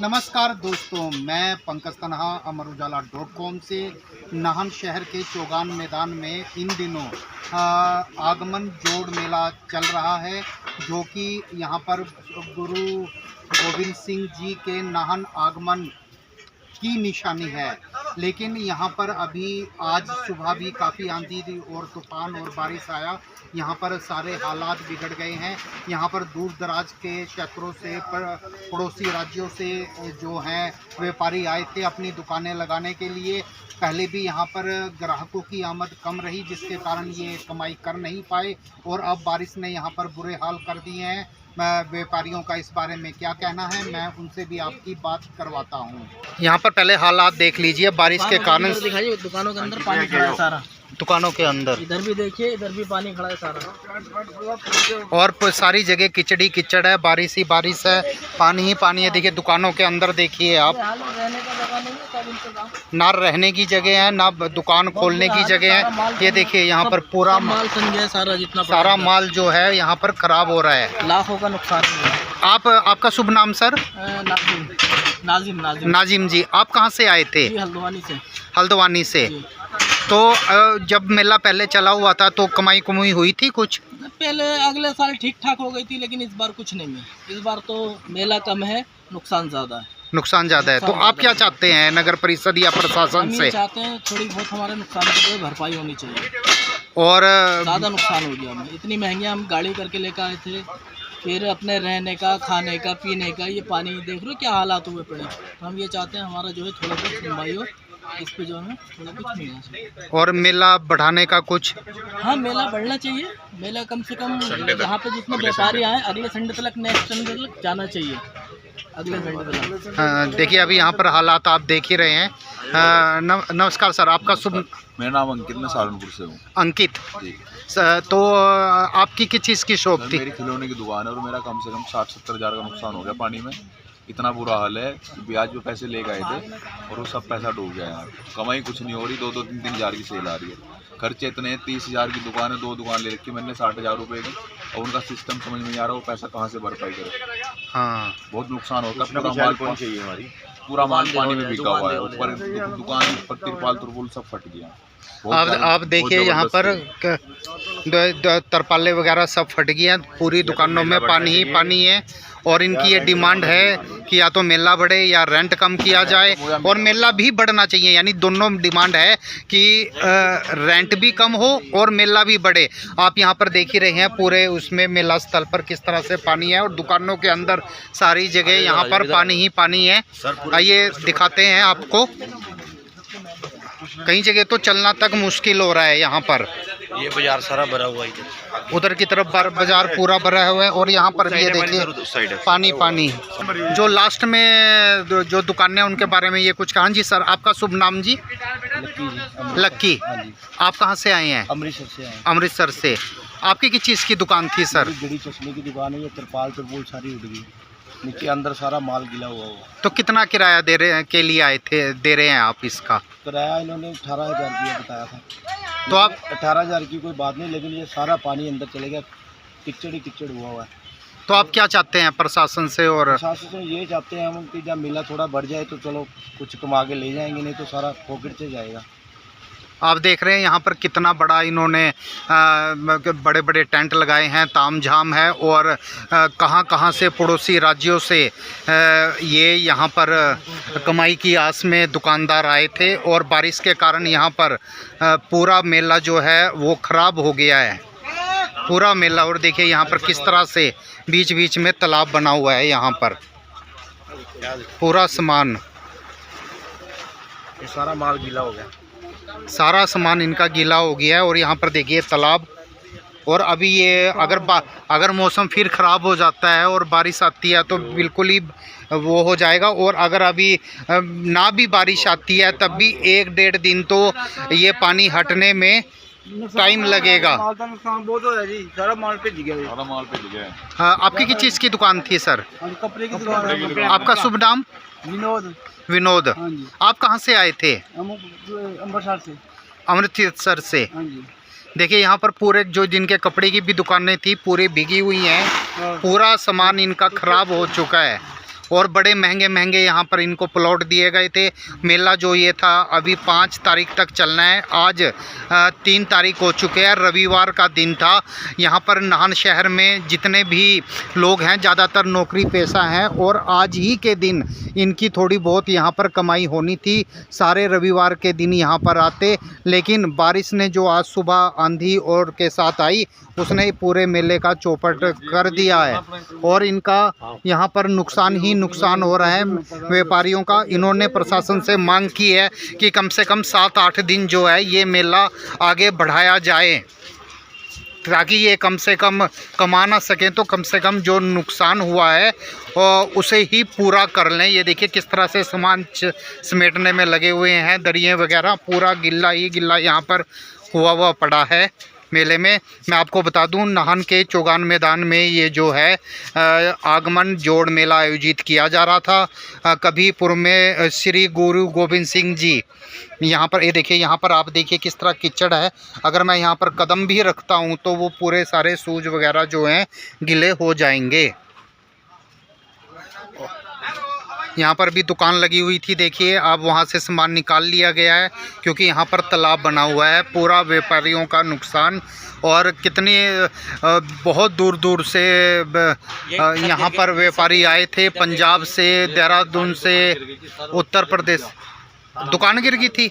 नमस्कार दोस्तों, मैं पंकज तनहा अमरुजाला.com से नाहन शहर के चौगान मैदान में इन दिनों आगमन जोड़ मेला चल रहा है, जो कि यहाँ पर गुरु गोविंद सिंह जी के नाहन आगमन की निशानी है। लेकिन यहाँ पर अभी आज सुबह भी काफ़ी आंधी और तूफान और बारिश आया। यहाँ पर सारे हालात बिगड़ गए हैं। यहाँ पर दूर दराज के क्षेत्रों से पड़ोसी राज्यों से जो हैं व्यापारी आए थे अपनी दुकानें लगाने के लिए। पहले भी यहाँ पर ग्राहकों की आमद कम रही, जिसके कारण ये कमाई कर नहीं पाए, और अब बारिश ने यहाँ पर बुरे हाल कर दिए हैं। व्यापारियों का इस बारे में क्या कहना है, मैं उनसे भी आपकी बात करवाता हूँ। यहाँ पर पहले हालात देख लीजिए, बारिश के कारण दिखाइए। दुकानों के अंदर पानी खड़ा है सारा, दुकानों के अंदर इधर भी देखिए, इधर भी पानी खड़ा है सारा, और सारी जगह कीचड़ी कीचड़ है, बारिश ही बारिश है, पानी ही पानी है। देखिए दुकानों के अंदर देखिए आप, रहने का जगह नहीं है, सब इंतजाम ना रहने की जगह है ना दुकान खोलने की जगह है। ये देखिए यहाँ पर पूरा माल सन गया सारा, जितना सारा माल जो है यहाँ पर खराब हो रहा है, लाखों का नुकसान हुआ। आपका शुभ नाम सर? नाजिम जी, आप कहाँ से आए थे? हल्द्वानी से। तो जब मेला पहले चला हुआ था तो कमाई हुई थी कुछ? पहले अगले साल ठीक ठाक हो गई थी, लेकिन इस बार कुछ नहीं है। इस बार तो मेला कम है, नुकसान ज़्यादा है। तो आप क्या चाहते हैं नगर परिषद या प्रशासन से? चाहते हैं थोड़ी बहुत हमारे नुकसान की भरपाई होनी चाहिए, और ज़्यादा नुकसान हो गया हमें। इतनी महंगी हम गाड़ी करके लेकर आए थे, फिर अपने रहने का, खाने का, पीने का, ये पानी देख रहे हो क्या हालात हुए पड़े। तो हम ये चाहते हैं हमारा जो है थोड़ा बहुत सुनवाई हो, इस पे जो है थोड़ा कुछ मिलना चाहिए। और मेला बढ़ाने का कुछ? हाँ, मेला बढ़ना चाहिए। मेला कम से कम यहाँ पे जितने व्यापारी आए अगले संडे तक, नेक्स्ट संडे तक जाना चाहिए, अगले संडे तक। देखिए अभी यहाँ पर हालात आप देख ही रहे हैं। नमस्कार सर, आपका शुभ? मेरा नाम अंकित, मैं सहारनपुर से हूँ। अंकित जी। तो आपकी किस चीज़ की शॉप थी? मेरी खिलौने की दुकान है, और मेरा कम से कम 60-70 हज़ार का नुकसान हो गया पानी में। इतना बुरा हाल है, ब्याज पे पैसे ले गए थे और वो सब पैसा डूब गया यार। कमाई कुछ नहीं हो रही, 2-3 हज़ार की सेल आ रही है। खर्चे इतने हैं, 30 हज़ार की दुकान है, 2 दुकान ले रखी मैंने 60 हज़ार रुपये की, और उनका सिस्टम समझ में नहीं आ रहा, वो पैसा कहाँ से भरपाई करे। हाँ, बहुत नुकसान होता है। पूरा माल कौन चाहिए हमारी, पूरा माल पानी में बिका हुआ है, ऊपर दुकान पर तिरपाल तुरपुल सब फट गया। आप देखिए यहाँ पर तरपाले वगैरह सब फट गए हैं, पूरी दुकानों में पानी ही पानी है। और इनकी ये डिमांड है कि या तो मेला बढ़े या रेंट कम किया जाए, और मेला भी बढ़ना चाहिए। यानी दोनों डिमांड है कि रेंट भी कम हो और मेला भी बढ़े। आप यहाँ पर देख ही रहे हैं पूरे उसमें मेला स्थल पर किस तरह से पानी है, और दुकानों के अंदर सारी जगह यहाँ पर पानी ही पानी है। आइए दिखाते हैं आपको। कई जगह तो चलना तक मुश्किल हो रहा है यहाँ पर। ये बाजार सारा भरा हुआ है, उधर की तरफ बाजार पूरा भरा हुआ है, और यहाँ पर भी ये देखिए पानी। जो लास्ट में जो दुकानें उनके बारे में ये कुछ कहा जी सर? आपका शुभ नाम जी? लक्की। आप कहाँ से आए हैं? अमृतसर से आए। अमृतसर से। आपकी किस चीज़ की दुकान थी सर? गड़ी चश्मे की दुकान है, ये तिरपाल तुरपुल सारी उड़ गई, नीचे अंदर सारा माल गिला हुआ। तो कितना किराया दे रहे हैं आप इसका? किराया इन्होंने 18,000 रुपया बताया था। तो आप 18,000 की कोई बात नहीं, लेकिन ये सारा पानी अंदर चले गया, कीचड़ ही कीचड़ हुआ है। तो आप क्या चाहते हैं प्रशासन से? और प्रशासन से ये चाहते हैं हम कि जब मेला थोड़ा बढ़ जाए तो चलो कुछ कमा के ले जाएंगे, नहीं तो सारा पॉकेट से जाएगा। आप देख रहे हैं यहाँ पर कितना बड़ा इन्होंने बड़े बड़े टेंट लगाए हैं, तामझाम है, और कहाँ से पड़ोसी राज्यों से ये यहाँ पर कमाई की आस में दुकानदार आए थे, और बारिश के कारण यहाँ पर पूरा मेला जो है वो ख़राब हो गया है, पूरा मेला। और देखिए यहाँ पर किस तरह से बीच बीच में तालाब बना हुआ है, यहाँ पर पूरा सामान, ये सारा माल गीला हो गया, सारा सामान इनका गीला हो गया है। और यहाँ पर देखिए तालाब। और अभी ये अगर मौसम फिर ख़राब हो जाता है और बारिश आती है तो बिल्कुल ही वो हो जाएगा। और अगर अभी ना भी बारिश आती है तब भी 1-1.5 दिन तो ये पानी हटने में टाइम लगेगा। नुकसान बहुत हो जी, सारा माल पे गया। हाँ, आपकी किस चीज़ की दुकान थी सर? कपड़े की दुकान। आपका शुभ नाम? विनोद। आप कहाँ से आए थे? अमृतसर से। देखिए यहाँ पर पूरे जो जिनके कपड़े की भी दुकानें थी पूरी भीगी हुई हैं, पूरा सामान इनका ख़राब हो चुका है। और बड़े महंगे महंगे यहाँ पर इनको प्लॉट दिए गए थे। मेला जो ये था अभी 5 तारीख तक चलना है। आज 3 तारीख हो चुके हैं, रविवार का दिन था। यहाँ पर नाहन शहर में जितने भी लोग हैं ज़्यादातर नौकरी पेशा हैं और आज ही के दिन इनकी थोड़ी बहुत यहाँ पर कमाई होनी थी। सारे रविवार के दिन यहाँ पर आते, लेकिन बारिश ने जो आज सुबह आंधी और के साथ आई उसने पूरे मेले का चौपट कर दिया है और इनका यहाँ पर नुकसान ही नुकसान हो रहा है व्यापारियों का। इन्होंने प्रशासन से मांग की है कि कम से कम 7-8 दिन जो है ये मेला आगे बढ़ाया जाए, ताकि ये कम से कम कमा ना सकें तो कम से कम जो नुकसान हुआ है उसे ही पूरा कर लें। ये देखिए किस तरह से सामान समेटने में लगे हुए हैं, दरिये वगैरह पूरा गिल्ला ही गिल्ला यहाँ पर हुआ पड़ा है मेले में। मैं आपको बता दूं, नाहन के चौगान मैदान में ये जो है आगमन जोड़ मेला आयोजित किया जा रहा था। कभीपुर में श्री गुरु गोविंद सिंह जी यहाँ पर, ये देखिए यहाँ पर आप देखिए किस तरह कीचड़ है। अगर मैं यहाँ पर कदम भी रखता हूँ तो वो पूरे सारे शूज वगैरह जो हैं गीले हो जाएंगे। यहाँ पर भी दुकान लगी हुई थी, देखिए अब वहाँ से सामान निकाल लिया गया है क्योंकि यहाँ पर तालाब बना हुआ है। पूरा व्यापारियों का नुकसान, और कितने बहुत दूर दूर से यहाँ पर व्यापारी आए थे, पंजाब से, देहरादून से, उत्तर प्रदेश। दुकान गिर गई थी?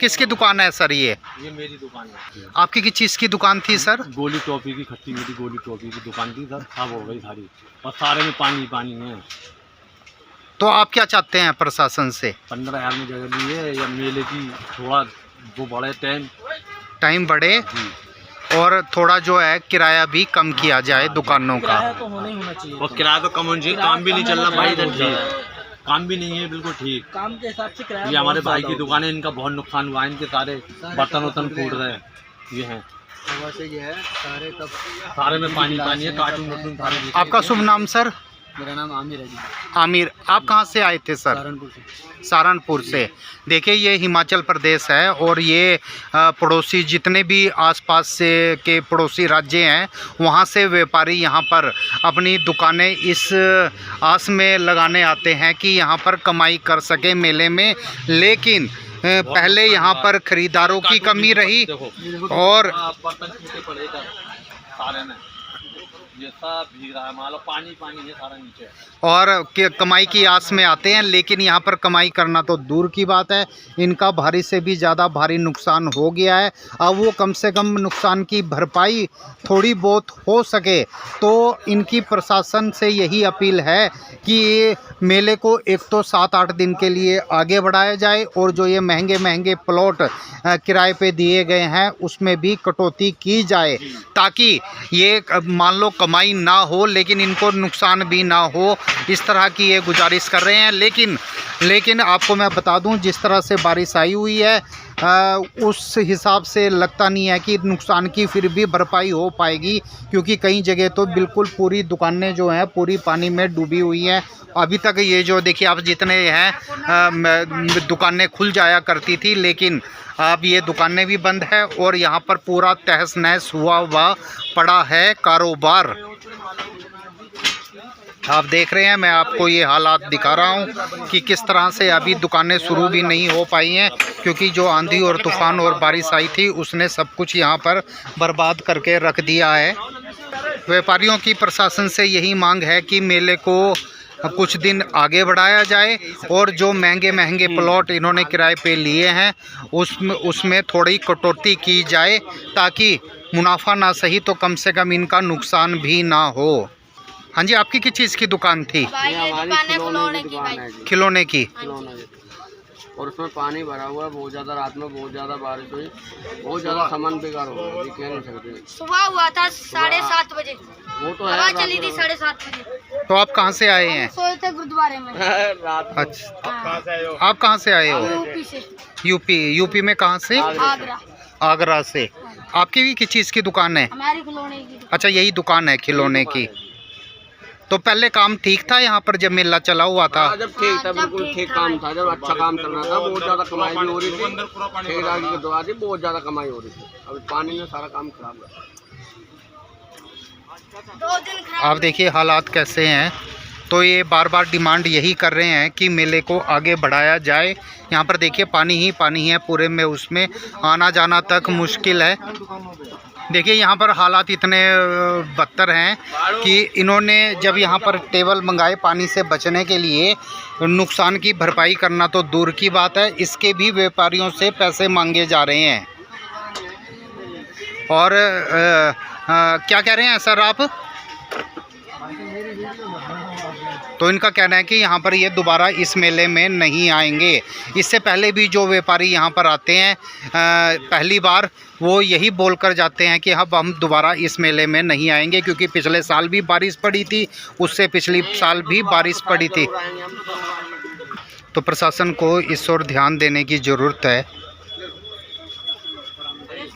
किसकी दुकान है सर ये मेरी दुकान है। आपकी किस चीज़ की दुकान थी सर? गोली टॉफी की, खट्टी मीठी गोली टॉफी की दुकान थी सर, खराब हो गई सारी और सारे में पानी पानी है। तो आप क्या चाहते हैं प्रशासन से? 15,000 में जगह ली है या मेले की थोड़ा वो बढ़े, टाइम बढ़े और थोड़ा जो है किराया भी कम किया जाए दुकानों का। तो होना ही होना चाहिए, और किराया तो कम होना चाहिए। काम भी नहीं चल रहा भाई इधर, काम भी नहीं है बिल्कुल ठीक। काम के हिसाब से किराया। ये हमारे भाई की दुकान है, इनका बहुत नुकसान हुआ है, इनके सारे बर्तन वर्तन फूट रहे हैं। ये हैं ये है सारे में पानी पानी है, कार्टून वर्टून सारे। आपका शुभ नाम सर? मेरा नाम आमिर है जी। आमिर, आप कहाँ से आए थे सर? सहारनपुर से। सहारनपुर से। देखिए ये हिमाचल प्रदेश है और ये पड़ोसी जितने भी आसपास से के पड़ोसी राज्य हैं वहाँ से व्यापारी यहाँ पर अपनी दुकानें इस आस में लगाने आते हैं कि यहाँ पर कमाई कर सके मेले में। लेकिन पहले यहाँ पर खरीदारों की कमी रही और ये सब भीग रहा है, मान लो पानी पानी है सारा नीचे, और कमाई की आस में आते हैं, लेकिन यहाँ पर कमाई करना तो दूर की बात है, इनका भारी से भी ज़्यादा भारी नुकसान हो गया है। अब वो कम से कम नुकसान की भरपाई थोड़ी बहुत हो सके तो इनकी प्रशासन से यही अपील है कि मेले को एक तो 7-8 दिन के लिए आगे बढ़ाया जाए और जो ये महंगे महंगे प्लॉट किराए पे दिए गए हैं उसमें भी कटौती की जाए, ताकि ये मान लो कमाई ना हो लेकिन इनको नुकसान भी ना हो। इस तरह की ये गुजारिश कर रहे हैं। लेकिन आपको मैं बता दूं, जिस तरह से बारिश आई हुई है उस हिसाब से लगता नहीं है कि नुकसान की फिर भी भरपाई हो पाएगी, क्योंकि कई जगह तो बिल्कुल पूरी दुकानें जो हैं पूरी पानी में डूबी हुई हैं। अभी तक ये जो देखिए आप जितने हैं दुकानें खुल जाया करती थी, लेकिन अब ये दुकानें भी बंद है और यहाँ पर पूरा तहस नहस हुआ पड़ा है कारोबार। आप देख रहे हैं, मैं आपको ये हालात दिखा रहा हूँ कि किस तरह से अभी दुकानें शुरू भी नहीं हो पाई हैं, क्योंकि जो आंधी और तूफान और बारिश आई थी उसने सब कुछ यहाँ पर बर्बाद करके रख दिया है। व्यापारियों की प्रशासन से यही मांग है कि मेले को कुछ दिन आगे बढ़ाया जाए और जो महंगे महंगे प्लॉट इन्होंने किराए पे लिए हैं उसमें थोड़ी कटौती की जाए, ताकि मुनाफा ना सही तो कम से कम इनका नुकसान भी ना हो। हाँ जी, आपकी किस चीज़ की दुकान थी? खिलौने की। और उसमें पानी भरा हुआ है बहुत ज़्यादा, रात में बहुत ज़्यादा बारिश हुई, बहुत ज़्यादा सामान बेकार हो गया, ये कह नहीं सकते। सुबह हुआ था 7:30 बजे, वो तो हवा चली थी 7:30 बजे। तो आप कहाँ से आए हैं? सोए थे गुरुद्वारे में। अच्छा, आप कहाँ से आए हो? यूपी से। यूपी में कहाँ से? आगरा। आगरा से। आपकी भी किस चीज़ की दुकान है? हमारी खिलौने की। अच्छा, यही दुकान है खिलौने की। तो पहले काम ठीक था यहाँ पर जब मेला चला हुआ था? जब ठीक था, बिल्कुल ठीक काम था, जब अच्छा काम चल रहा था, बहुत ज़्यादा कमाई भी हो रही थी, ठेकेदार के द्वारा थी, बहुत ज़्यादा कमाई हो रही थी। अभी पानी ने सारा काम खराब कर। 2 दिन खराब। आप देखिए हालात कैसे हैं तो ये बार बार डिमांड यही कर रहे हैं कि मेले को आगे बढ़ाया जाए। यहाँ पर देखिए पानी ही पानी है पूरे में, उसमें आना जाना तक मुश्किल है। देखिए यहाँ पर हालात इतने बदतर हैं कि इन्होंने जब यहाँ पर टेबल मंगाए पानी से बचने के लिए, नुकसान की भरपाई करना तो दूर की बात है, इसके भी व्यापारियों से पैसे मांगे जा रहे हैं। और क्या कह रहे हैं सर आप? तो इनका कहना है कि यहाँ पर ये दोबारा इस मेले में नहीं आएंगे। इससे पहले भी जो व्यापारी यहाँ पर आते हैं पहली बार वो यही बोलकर जाते हैं कि अब हम दोबारा इस मेले में नहीं आएंगे, क्योंकि पिछले साल भी बारिश पड़ी थी, उससे पिछली साल भी बारिश पड़ी थी। तो प्रशासन को इस ओर ध्यान देने की ज़रूरत है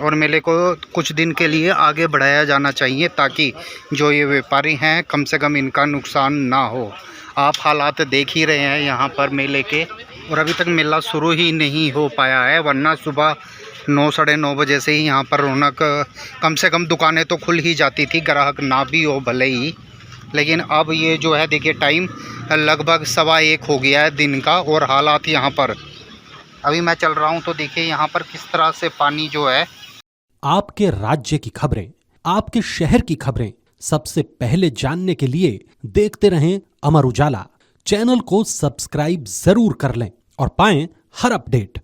और मेले को कुछ दिन के लिए आगे बढ़ाया जाना चाहिए, ताकि जो ये व्यापारी हैं कम से कम इनका नुकसान ना हो। आप हालात देख ही रहे हैं यहाँ पर मेले के, और अभी तक मेला शुरू ही नहीं हो पाया है, वरना सुबह 9 साढ़े 9 बजे से ही यहाँ पर रौनक, कम से कम दुकानें तो खुल ही जाती थी, ग्राहक ना भी हो भले ही। लेकिन अब ये जो है देखिए टाइम लगभग 1:15 हो गया है दिन का, और हालात यहाँ पर अभी मैं चल रहा हूँ तो देखिए यहाँ पर किस तरह से पानी जो है। आपके राज्य की खबरें, आपके शहर की खबरें सबसे पहले जानने के लिए देखते रहें अमर उजाला। चैनल को सब्सक्राइब जरूर कर लें और पाएं हर अपडेट।